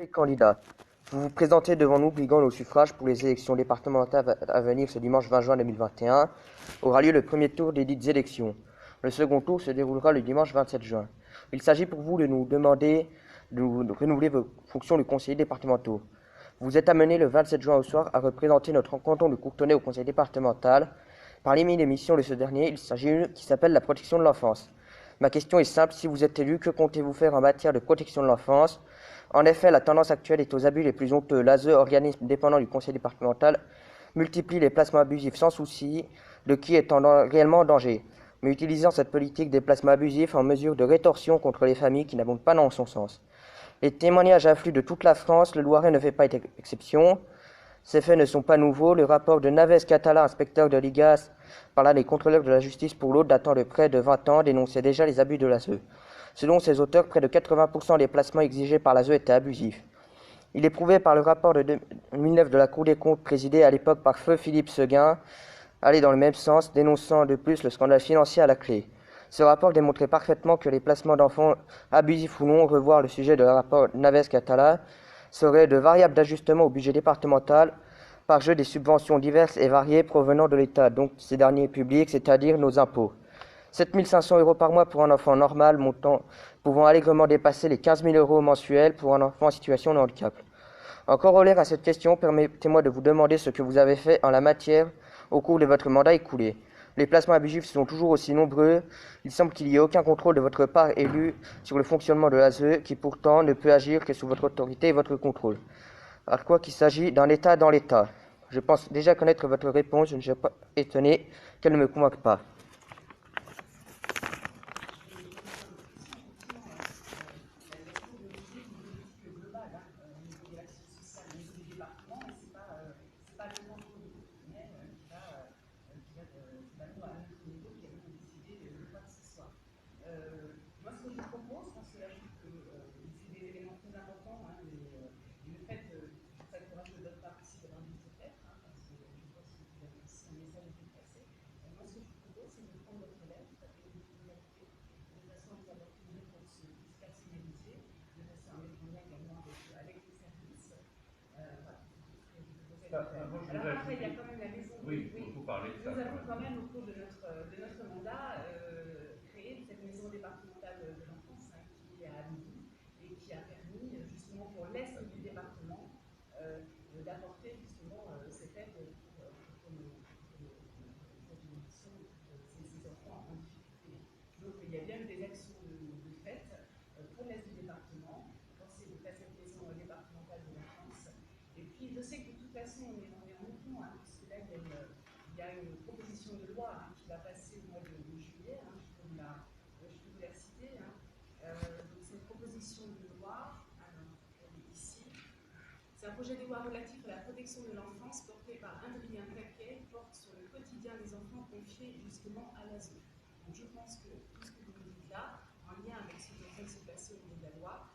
Les candidats, vous vous présentez devant nous, briguant nos suffrages pour les élections départementales à venir ce dimanche 20 juin 2021. Aura lieu le premier tour des dites élections. Le second tour se déroulera le dimanche 27 juin. Il s'agit pour vous de nous demander de renouveler vos fonctions de conseiller départementaux. Vous êtes amené le 27 juin au soir à représenter notre canton de Courtenay au conseil départemental. Parmi les missions de ce dernier, il s'agit d'une qui s'appelle la protection de l'enfance. Ma question est simple, si vous êtes élu, que comptez-vous faire en matière de protection de l'enfance ? En effet, la tendance actuelle est aux abus les plus honteux. L'ASE, organisme dépendant du conseil départemental, multiplie les placements abusifs sans souci de qui est réellement en danger, mais utilisant cette politique des placements abusifs en mesure de rétorsion contre les familles qui n'abondent pas dans son sens. Les témoignages affluent de toute la France, le Loiret ne fait pas exception. Ces faits ne sont pas nouveaux. Le rapport de Naves Catala, inspecteur de l'IGAS, par là des contrôleurs de la justice pour l'autre, datant de près de 20 ans, dénonçait déjà les abus de l'ASE. Selon ses auteurs, près de 80% des placements exigés par l'ASE étaient abusifs. Il est prouvé par le rapport de 2009 de la Cour des comptes, présidé à l'époque par feu Philippe Seguin, aller dans le même sens, dénonçant de plus le scandale financier à la clé. Ce rapport démontrait parfaitement que les placements d'enfants, abusifs ou non, revoir le sujet de rapport Naves Catala, seraient de variables d'ajustement au budget départemental par jeu des subventions diverses et variées provenant de l'État, donc ces derniers publics, c'est-à-dire nos impôts. 7 500 € par mois pour un enfant normal, montant pouvant allègrement dépasser les 15 000 € mensuels pour un enfant en situation de handicap. En corollaire à cette question, permettez-moi de vous demander ce que vous avez fait en la matière au cours de votre mandat écoulé. Les placements abusifs sont toujours aussi nombreux. Il semble qu'il n'y ait aucun contrôle de votre part élu sur le fonctionnement de l'ASE, qui pourtant ne peut agir que sous votre autorité et votre contrôle. Alors quoi qu'il s'agit d'un État dans l'État. Je pense déjà connaître votre réponse, je ne suis pas étonné qu'elle ne me convainque pas. Moi, ce que je vous propose, parce que là, je trouve que c'est des éléments très importants, et le fait que ça courage de votre part aussi d'avoir dit peut-être, parce que je pense que vous avez aussi un message à faire passer. Moi, ce que je vous propose, c'est de prendre votre lettre et de vous l'adapter de façon à vous avoir une réponse plus personnalisée, de façon à mettre en lien également avec les services. Voilà. Alors après, il y a quand même la maison. Oui, vous parlez de ça. Nous avons quand même, au cours de notre mandat, créé cette maison départementale de l'enfance qui est à Amélie et qui a permis, justement, pour l'est du département, d'apporter justement cette aide pour cette émission ces enfants en difficulté. Donc, il y a bien eu des actions de fait pour l'est du département, pour cette maison départementale de l'enfance. Et puis, je sais que de toute façon, on est en mouvement, parce que là, il y a une proposition de loi qui va passer au mois de juillet. Je peux vous la citer. Donc, c'est une proposition de loi, alors, elle est ici. C'est un projet de loi relatif à la protection de l'enfance porté par Adrien Taquet, porte sur le quotidien des enfants confiés justement à l'ASE. Donc, je pense que tout ce que vous nous dites là, en lien avec ce qui est en train de se passer au niveau de la loi,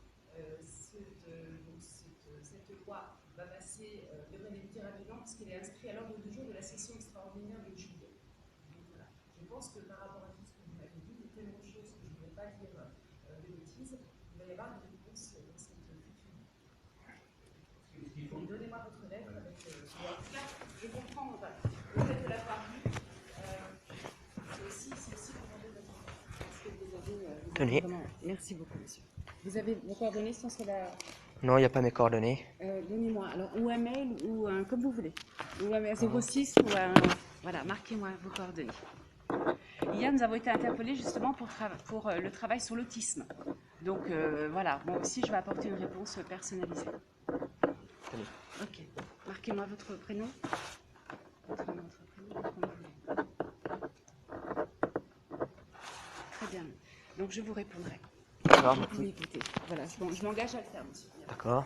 cette loi va passer, devrait débuter rapidement puisqu'elle est inscrite à l'ordre du jour de la session extraordinaire de juillet. Donc, voilà. Je pense que par rapport à tout ce que vous m'avez dit, il y a tellement de choses que je ne voudrais pas dire de bêtises, il va y avoir des réponses dans cette future. Donnez-moi votre lettre avec là, je comprends, le fait de l'avoir lu, c'est aussi pour demander votre réponse. Parce que vous avez vraiment... Merci beaucoup, monsieur. Vous avez vos coordonnées sans cela? Non, il n'y a pas mes coordonnées. Donnez-moi, alors, ou un mail, ou un, comme vous voulez. Ou un 06, ou un... Voilà, marquez-moi vos coordonnées. Hier, nous avons été interpellés justement pour le travail sur l'autisme. Donc, voilà, moi aussi, je vais apporter une réponse personnalisée. Ok. Marquez-moi votre prénom. Votre prénom, comme vous voulez. Très bien. Donc, je vous répondrai. D'accord, vous merci. pouvez écouter. Voilà, je m'engage à le faire, monsieur. D'accord.